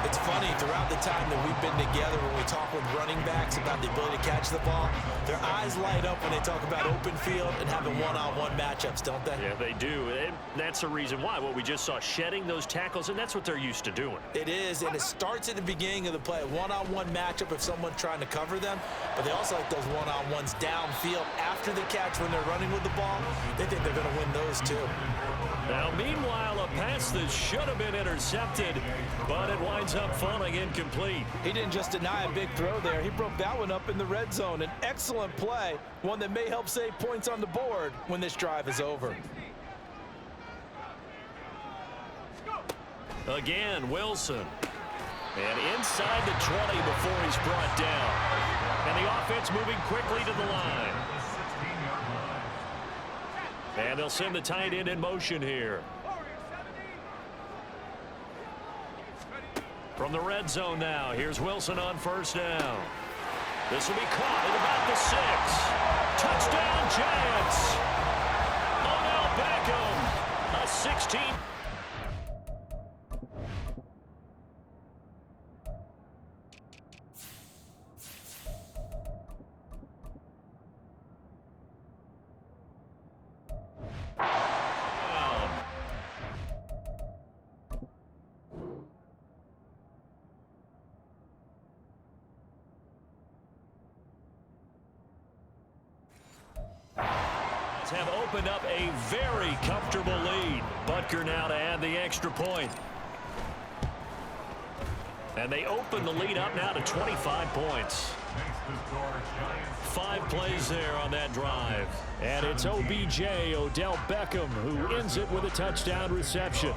It's funny, throughout the time that we've been together, when we talk with running backs about the ability to catch the ball, their eyes light up when they talk about open field and having one-on-one matchups, don't they?
Yeah, they do. And that's the reason why. What we just saw, shedding those tackles, and that's what they're used to doing.
It is, and it starts at the beginning of the play. One-on-one matchup if someone's trying to cover them, but they also like those one-on-ones downfield after the catch when they're running with the ball. They think they're going to win those too.
Now, meanwhile, a pass that should have been intercepted, but it winds up falling incomplete.
He didn't just deny a big throw there. He broke that one up in the red zone. An excellent play, one that may help save points on the board when this drive is over.
Again, Wilson. And inside the 20 before he's brought down. And the offense moving quickly to the line. And they'll send the tight end in motion here. From the red zone now, here's Wilson on first down. This will be caught at about the 6. Touchdown, Giants. Odell Beckham, a 16. Have opened up a very comfortable lead. Butker now to add the extra point. And they open the lead up now to 25 points. 5 plays there on that drive. And it's OBJ, Odell Beckham, who ends it with a touchdown reception.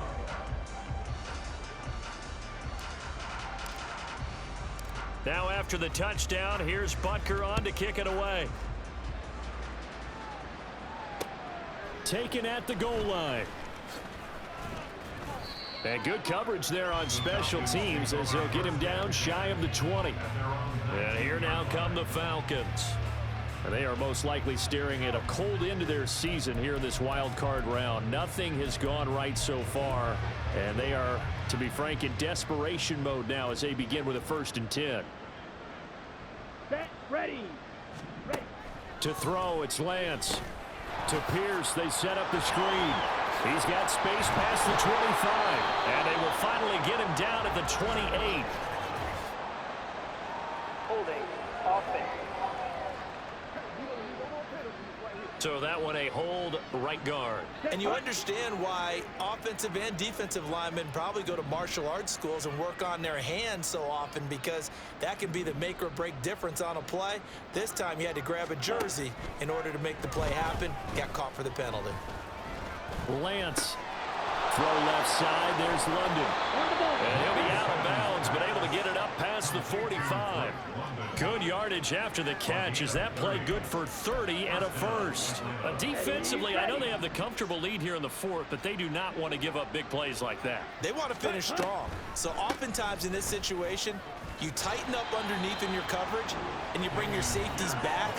Now after the touchdown, here's Butker on to kick it away. Taken at the goal line. And good coverage there on special teams as they'll get him down shy of the 20. And here now come the Falcons. And they are most likely staring at a cold end to their season here in this wild card round. Nothing has gone right so far. And they are, to be frank, in desperation mode now as they begin with a 1st and 10.
Set, ready.
To throw, it's Lance. To Pierce, they set up the screen. He's got space past the 25. And they will finally get him down at the 28. Holding, offense. So that one a hold right guard.
And you understand why offensive and defensive linemen probably go to martial arts schools and work on their hands so often, because that can be the make or break difference on a play. This time he had to grab a jersey in order to make the play happen. Got caught for the penalty.
Lance. Throw left side. There's London. And he'll be out of bounds, but able to get it up past the 45. Good yardage after the catch. Is that play good for 30 and a first? Defensively, I know they have the comfortable lead here in the fourth, but they do not want to give up big plays like that.
They want to finish strong. So oftentimes in this situation, you tighten up underneath in your coverage and you bring your safeties back.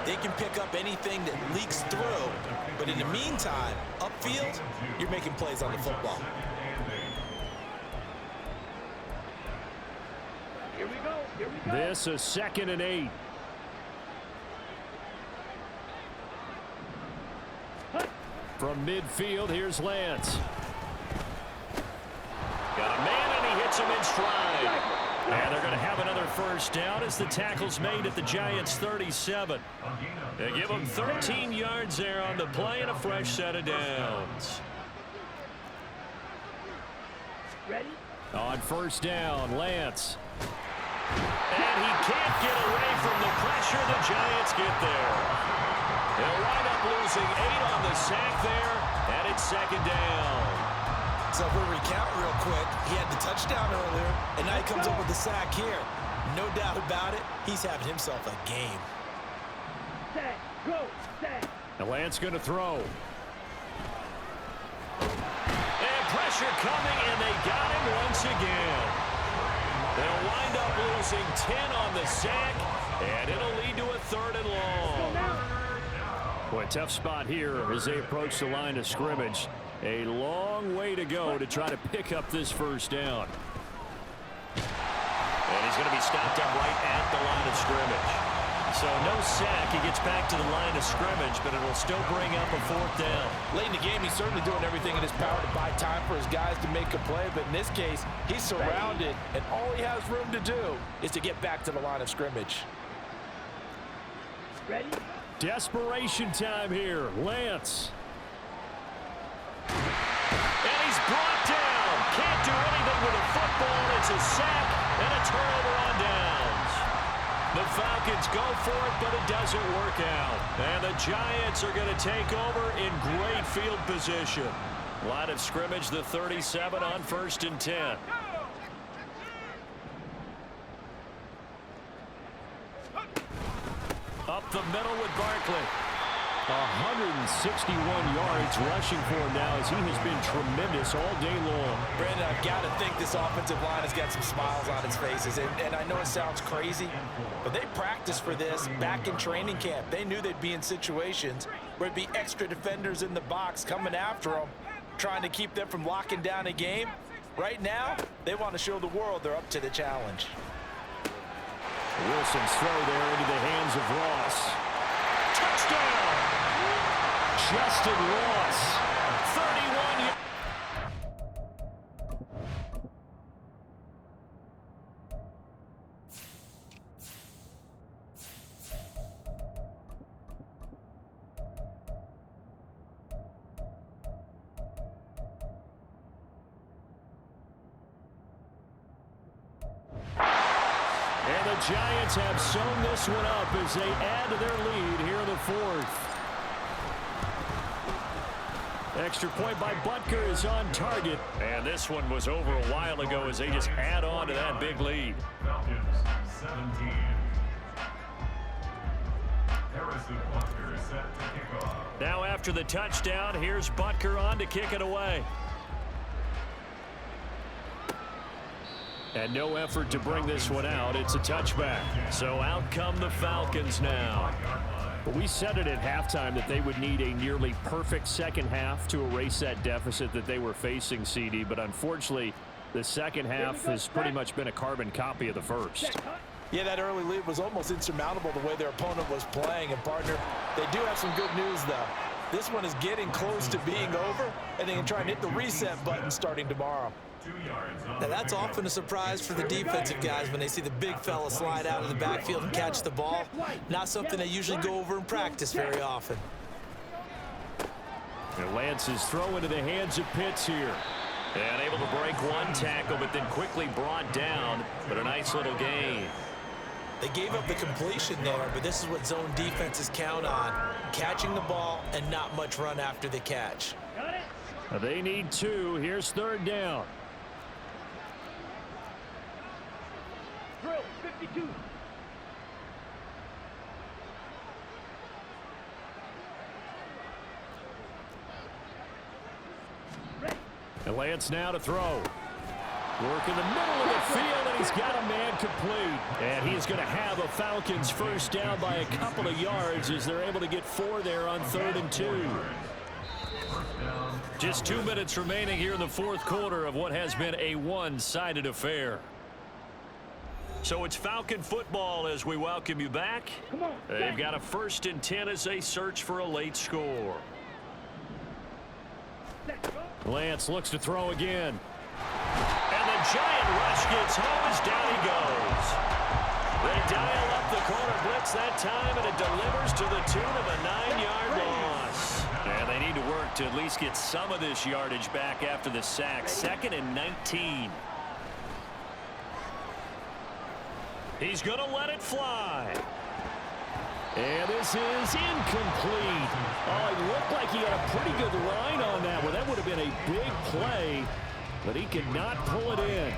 They can pick up anything that leaks through. But in the meantime, upfield, you're making plays on the football.
Here we go. Here we go.
This is 2nd and 8. From midfield, here's Lance. Got a man, and he hits him in stride. And they're going to have another first down as the tackle's made at the Giants' 37. They give them 13 yards there on the play and a fresh set of downs.
Ready?
On first down, Lance. And he can't get away from the pressure. The Giants get there. They'll wind up losing 8 on the sack there, and it's 2nd down.
So if we recount real quick, he had the touchdown earlier, and now he comes up with the sack here. No doubt about it, he's having himself a game.
Set. Go. Set.
And Lance going to throw. And pressure coming, and they got him once again. They'll wind up losing 10 on the sack, and it'll lead to a 3rd and long. Boy, tough spot here as they approach the line of scrimmage. A long way to go to try to pick up this first down. And he's going to be stopped up right at the line of scrimmage. So no sack. He gets back to the line of scrimmage, but it'll still bring up a 4th down.
Late in the game, he's certainly doing everything in his power to buy time for his guys to make a play, but in this case, he's surrounded, and all he has room to do is to get back to the line of scrimmage.
Ready?
Desperation time here. Lance. And he's brought down. Can't do anything with a football. It's a sack and a turnover on downs. The Falcons go for it, but it doesn't work out. And the Giants are going to take over in great field position. Line of scrimmage, the 37 on 1st and 10. Up the middle with Barkley. 161 yards rushing for him now as he has been tremendous all day long.
Brandon, I've got to think this offensive line has got some smiles on its faces. And I know it sounds crazy, but they practiced for this back in training camp. They knew they'd be in situations where it'd be extra defenders in the box coming after them, trying to keep them from locking down a game. Right now, they want to show the world they're up to the challenge.
Wilson's throw there into the hands of Ross. Touchdown! Justin Ross, 31 yards. And the Giants have sewn this one up as they add to their lead here in the 4th. Extra point by Butker is on target. And this one was over a while ago as they just add on to that big lead.
Falcons 17. Harrison Butker is set to kick off.
Now after the touchdown, here's Butker on to kick it away. And no effort to bring this one out. It's a touchback. So out come the Falcons now. But we said it at halftime that they would need a nearly perfect second half to erase that deficit that they were facing, CD. But unfortunately, the second half has pretty much been a carbon copy of the first.
Yeah, that early lead was almost insurmountable the way their opponent was playing. And, partner, they do have some good news, though. This one is getting close to being over, and they can try and hit the reset button starting tomorrow. Now, that's often a surprise for the defensive guys when they see the big fella slide out of the backfield and catch the ball. Not something they usually go over in practice very often.
And Lance is throw into the hands of Pitts here. And able to break one tackle, but then quickly brought down. But a nice little gain.
They gave up the completion there, but this is what zone defenses count on. Catching the ball and not much run after the catch.
They need 2. Here's 3rd down.
Drill 52.
And Lance now to throw. Work in the middle of the field, and he's got a man complete. And he is going to have a Falcons first down by a couple of yards as they're able to get 4 there on 3rd and 2. Just 2 minutes remaining here in the 4th quarter of what has been a one-sided affair. So it's Falcon football as we welcome you back. They've got a 1st and 10 as they search for a late score. Lance looks to throw again. And the giant rush gets home as down he goes. They dial up the corner blitz that time, and it delivers to the tune of a 9-yard loss. And they need to work to at least get some of this yardage back after the sack. 2nd and 19. He's going to let it fly. And this is incomplete. Oh, it looked like he had a pretty good line on that one. That would have been a big play, but he could not pull it in.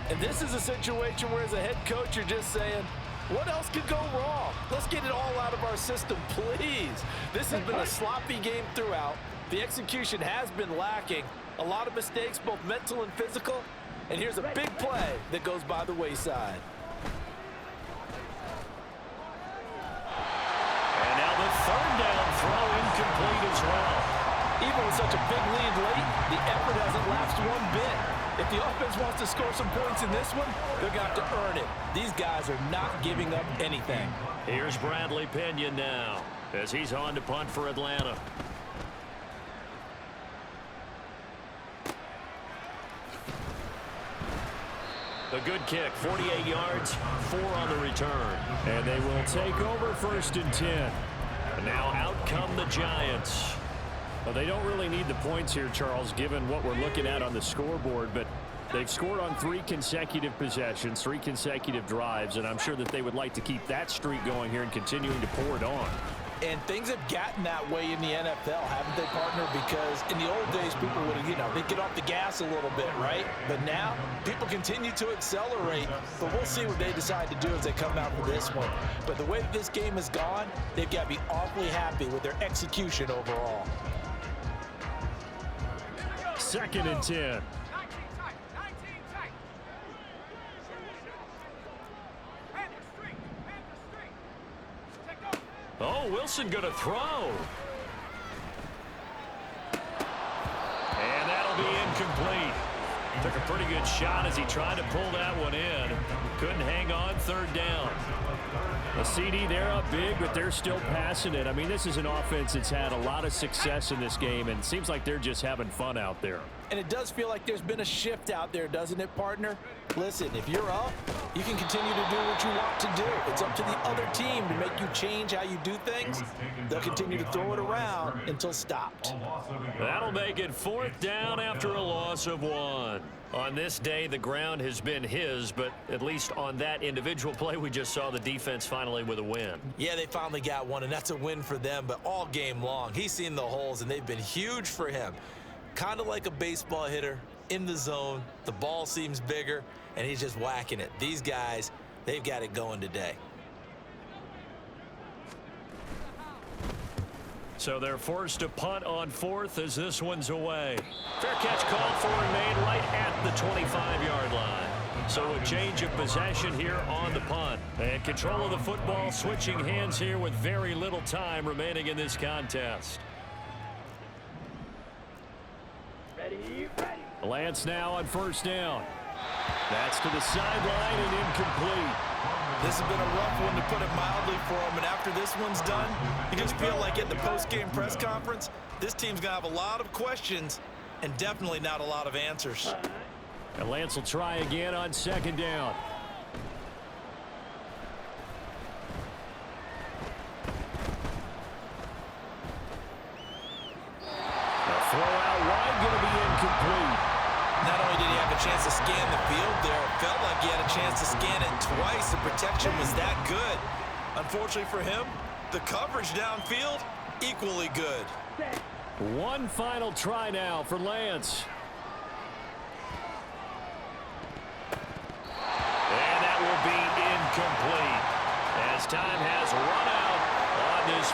And this is a situation where as a head coach you're just saying, what else could go wrong? Let's get it all out of our system, please. This has been a sloppy game throughout. The execution has been lacking. A lot of mistakes, both mental and physical. And here's a big play that goes by the wayside.
And now the 3rd down throw incomplete as well.
Even with such a big lead late, the effort hasn't lapsed one bit. If the offense wants to score some points in this one, they're going to have to earn it. These guys are not giving up anything.
Here's Bradley Pinion now as he's on to punt for Atlanta. A good kick, 48 yards, 4 on the return. And they will take over 1st and 10. And now out come the Giants. Well, they don't really need the points here, Charles, given what we're looking at on the scoreboard, but they've scored on 3 consecutive possessions, 3 consecutive drives, and I'm sure that they would like to keep that streak going here and continuing to pour it on.
And things have gotten that way in the NFL, haven't they, partner? Because in the old days, people would have, they'd get off the gas a little bit, right? But now, people continue to accelerate. But we'll see what they decide to do as they come out for this one. But the way that this game has gone, they've got to be awfully happy with their execution overall.
2nd and 10. Oh, Wilson going to throw. And that'll be incomplete. Took a pretty good shot as he tried to pull that one in. Couldn't hang on 3rd down. A CD, they're up big, but they're still passing it. I mean, this is an offense that's had a lot of success in this game, and it seems like they're just having fun out there.
And it does feel like there's been a shift out there, doesn't it, partner? Listen, if you're up, you can continue to do what you want to do. It's up to the other team to make you change how you do things. They'll continue to throw it around until stopped.
That'll make it 4th down after a loss of 1. On this day, the ground has been his, but at least on that individual play, we just saw the defense finally with a win.
Yeah, they finally got one, and that's a win for them, but all game long, he's seen the holes, and they've been huge for him. Kind of like a baseball hitter in the zone. The ball seems bigger, and he's just whacking it. These guys, they've got it going today.
So they're forced to punt on 4th as this one's away. Fair catch called for and made right at the 25-yard line. So a change of possession here on the punt. And control of the football switching hands here with very little time remaining in this contest.
Ready.
Lance now on 1st down. That's to the sideline and incomplete.
This has been a rough one, to put it mildly, for him. And after this one's done, you just feel like at the post-game press conference, this team's going to have a lot of questions and definitely not a lot of answers.
And Lance will try again on 2nd down. Throw out wide, going to be incomplete.
Not only did he have a chance to scan the field there, it felt like he had a chance to scan it twice. The protection was that good. Unfortunately for him, the coverage downfield, equally good.
One final try now for Lance. And that will be incomplete, as time has run